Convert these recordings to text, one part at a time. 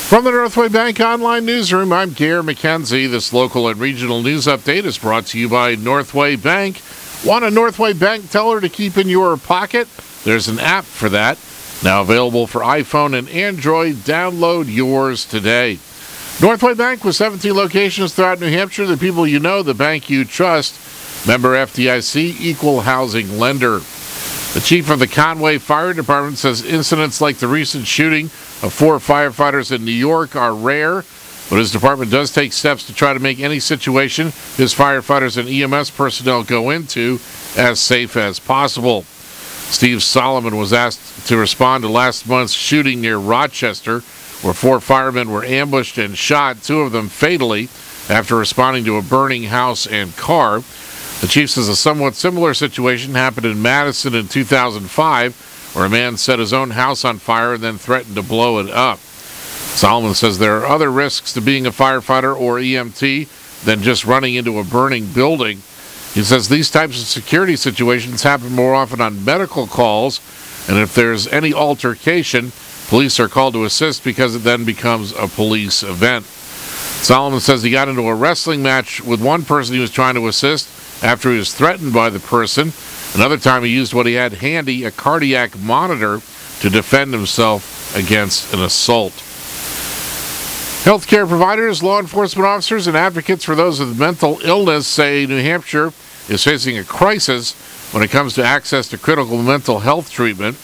From the Northway Bank Online Newsroom, I'm Gare McKenzie. This local and regional news update is brought to you by Northway Bank. Want a Northway Bank teller to keep in your pocket? There's an app for that. Now available for iPhone and Android. Download yours today. Northway Bank with 17 locations throughout New Hampshire. The people you know, the bank you trust. Member FDIC, equal housing lender. The chief of the Conway Fire Department says incidents like the recent shooting of 4 firefighters in New York are rare, but his department does take steps to try to make any situation his firefighters and EMS personnel go into as safe as possible. Steve Solomon was asked to respond to last month's shooting near Rochester, where 4 firemen were ambushed and shot, 2 of them fatally, after responding to a burning house and car. The chief says a somewhat similar situation happened in Madison in 2005, where a man set his own house on fire and then threatened to blow it up. Solomon says there are other risks to being a firefighter or EMT than just running into a burning building. He says these types of security situations happen more often on medical calls, and if there's any altercation, police are called to assist because it then becomes a police event. Solomon says he got into a wrestling match with one person he was trying to assist after he was threatened by the person. Another time he used what he had handy, a cardiac monitor, to defend himself against an assault. Healthcare providers, law enforcement officers, and advocates for those with mental illness say New Hampshire is facing a crisis when it comes to access to critical mental health treatment.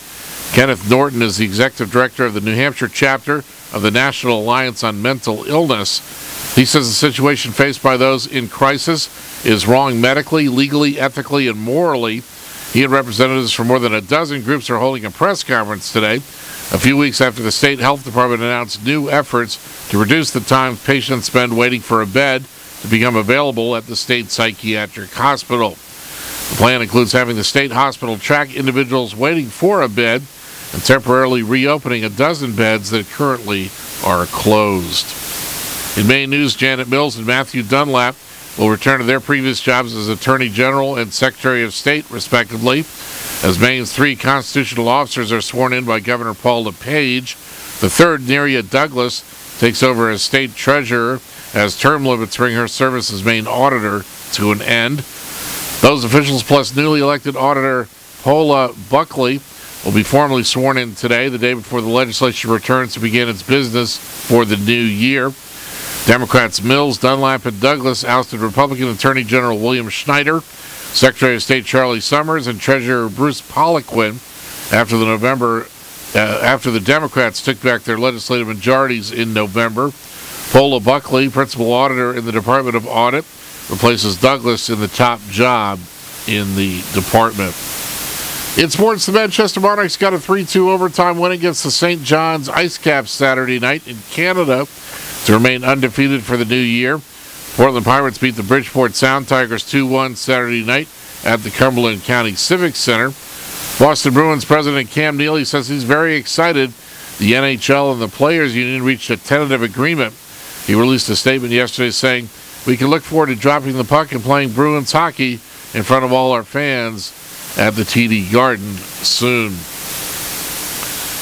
Kenneth Norton is the executive director of the New Hampshire chapter of the National Alliance on Mental Illness. He says the situation faced by those in crisis is wrong medically, legally, ethically, and morally. He and representatives from more than a dozen groups are holding a press conference today, a few weeks after the state health department announced new efforts to reduce the time patients spend waiting for a bed to become available at the state psychiatric hospital. The plan includes having the state hospital track individuals waiting for a bed and temporarily reopening a dozen beds that currently are closed. In Maine news, Janet Mills and Matthew Dunlap will return to their previous jobs as Attorney General and Secretary of State, respectively, as Maine's 3 constitutional officers are sworn in by Governor Paul LePage. The third, Neria Douglas, takes over as State Treasurer as term limits bring her service as Maine Auditor to an end. Those officials, plus newly elected Auditor Paula Buckley, will be formally sworn in today, the day before the legislature returns to begin its business for the new year. Democrats Mills, Dunlap, and Douglas ousted Republican Attorney General William Schneider, Secretary of State Charlie Summers, and Treasurer Bruce Poliquin after the Democrats took back their legislative majorities in November. Paula Buckley, Principal Auditor in the Department of Audit, replaces Douglas in the top job in the department. In sports, the Manchester Monarchs got a 3-2 overtime win against the St. John's Ice Caps Saturday night in Canada to remain undefeated for the new year. Portland Pirates beat the Bridgeport Sound Tigers 2-1 Saturday night at the Cumberland County Civic Center. Boston Bruins president Cam Neely says he's very excited the NHL and the Players Union reached a tentative agreement. He released a statement yesterday saying, "We can look forward to dropping the puck and playing Bruins hockey in front of all our fans at the TD Garden soon."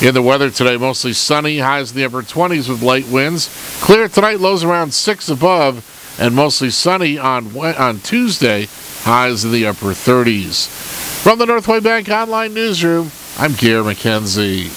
In the weather today, mostly sunny, highs in the upper 20s with light winds. Clear tonight, lows around 6 above, and mostly sunny on Tuesday, highs in the upper 30s. From the Northway Bank Online Newsroom, I'm Gare McKenzie.